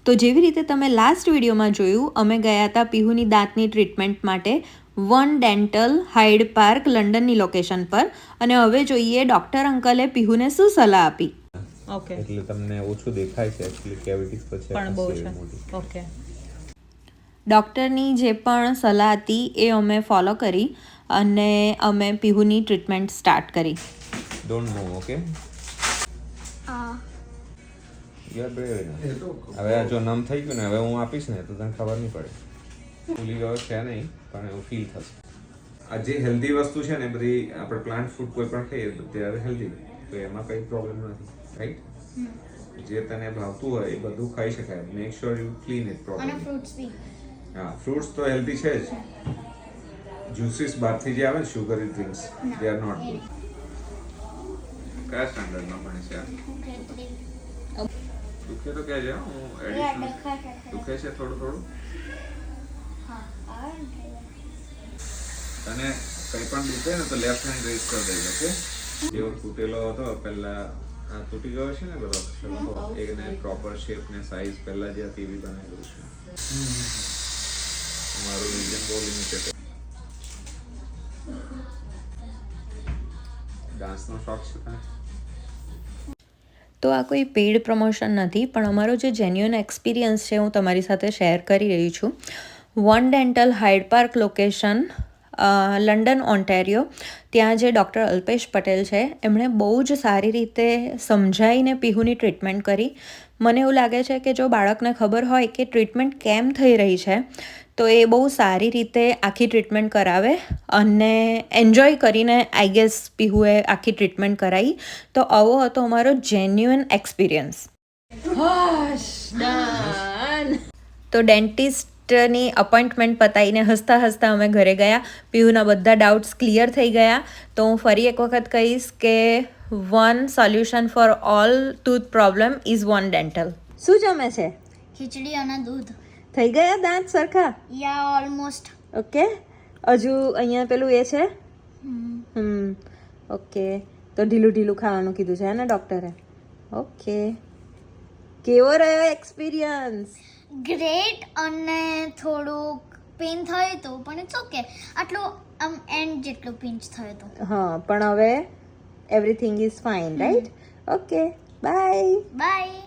તો જેવી રીતે તમે લાસ્ટ વિડીયોમાં જોયું, અમે ગયા હતા પીહુની દાંતની ટ્રીટમેન્ટ માટે વન ડેન્ટલ હાઇડ પાર્ક લંડનની લોકેશન પર, અને હવે જોઈએ ડૉક્ટર અંકલે પીહુને શું સલાહ આપી. ઓકે, એટલે તમને ઓછું દેખાય છે એકચ્યુઅલી કેવિટીસ પછી પણ બહુ છે. ઓકે, ડૉક્ટરની જે પણ સલાહ હતી એ અમે ફોલો કરી અને અમે પીહુની ટ્રીટમેન્ટ સ્ટાર્ટ કરી. Don't move, okay? હવે આ જો નમ થઈ ગયું ને, હવે હું આપીશ ને તો તને ખબર નહીં પડે. ફૂલી ગયો છે નહીં, પણ એવું ફીલ થશે. આ જે હેલ્ધી વસ્તુ છે ને બધી આપણે પ્લાન્ટ ફૂડ કોઈ પણ ખાઈએ ત્યારે હેલ્ધી, તો એમાં કંઈ પ્રોબ્લેમ નથી, રાઈટ? જે તને ભાવતું હોય એ બધું ખાઈ શકાય. Make sure you clean it properly. અને ફ્રૂટ્સ બી. હા, ફ્રૂટ્સ તો હેલ્ધી છે જ. જ્યુસીસ બહારથી જે આવે ને sugary drinks, they are not good. કયા સ્ટાન્ડર્ડમાં ભણે છે આ? દુખે તો કહેજે, હું એડિશનલ દુખે છે થોડું. તને કંઈ પણ દુખે ને તો લેફ્ટ હેન્ડ રેઝ કરી દેજો, ઓકે? જેવો તૂટેલો હતો પહેલા, આ તૂટી ગયો છે ને બધો, એકને પ્રોપર શેપ ને સાઈઝ પહેલા જે હતી એવી બનાવેલું છે. મારું વિઝન બહુ લિમિટેડ. ડાન્સનો શોખ છે તને? તો આ કોઈ પેઇડ પ્રમોશન નથી, પણ અમારો જે જેન્યુઅન એક્સપિરિયન્સ છે હું તમારી સાથે શેર કરી રહી છું. One dental Hyde park location, London Ontario, ત્યાં જે ડૉક્ટર અલ્પેશ પટેલ છે એમણે બહુ જ સારી રીતે સમજાવીને પીહુની ટ્રીટમેન્ટ કરી. મને એવું લાગે છે કે જો બાળકને ખબર હોય કે ટ્રીટમેન્ટ કેમ થઈ રહી છે તો એ બહુ સારી રીતે આખી ટ્રીટમેન્ટ કરાવે અને એન્જોય કરીને આઈ ગેસ પીહુએ આખી ટ્રીટમેન્ટ કરાવી. તો આવો હતો અમારો જેન્યુઅન એક્સપિરિયન્સ. તો ડેન્ટિસ્ટની અપોઇન્ટમેન્ટ પતાવીને હસતા હસતા અમે ઘરે ગયા. પીહુના બધા ડાઉટ્સ ક્લિયર થઈ ગયા. તો હું ફરી એક વખત કહીશ કે one solution for all tooth problem is one dental. શું જમે છે? ખીચડી અને દૂધ. થઈ ગયા દાંત સરખા? યા ઓલમોસ્ટ. ઓકે, હજુ અહીંયા પેલું એ છે. ઓકે, તો ઢીલું ખાવાનું કીધું છે ને ડૉક્ટરે? ઓકે, કેવો રહ્યો એક્સપિરિયન્સ? ગ્રેટ. અને થોડુંક પેન થયું હતું, પણ ઇટ્સ ઓકે. આટલું આમ એન્ડ જેટલું પિંચ થયું હતું. હા, પણ હવે everything is fine, right? Okay, bye. By.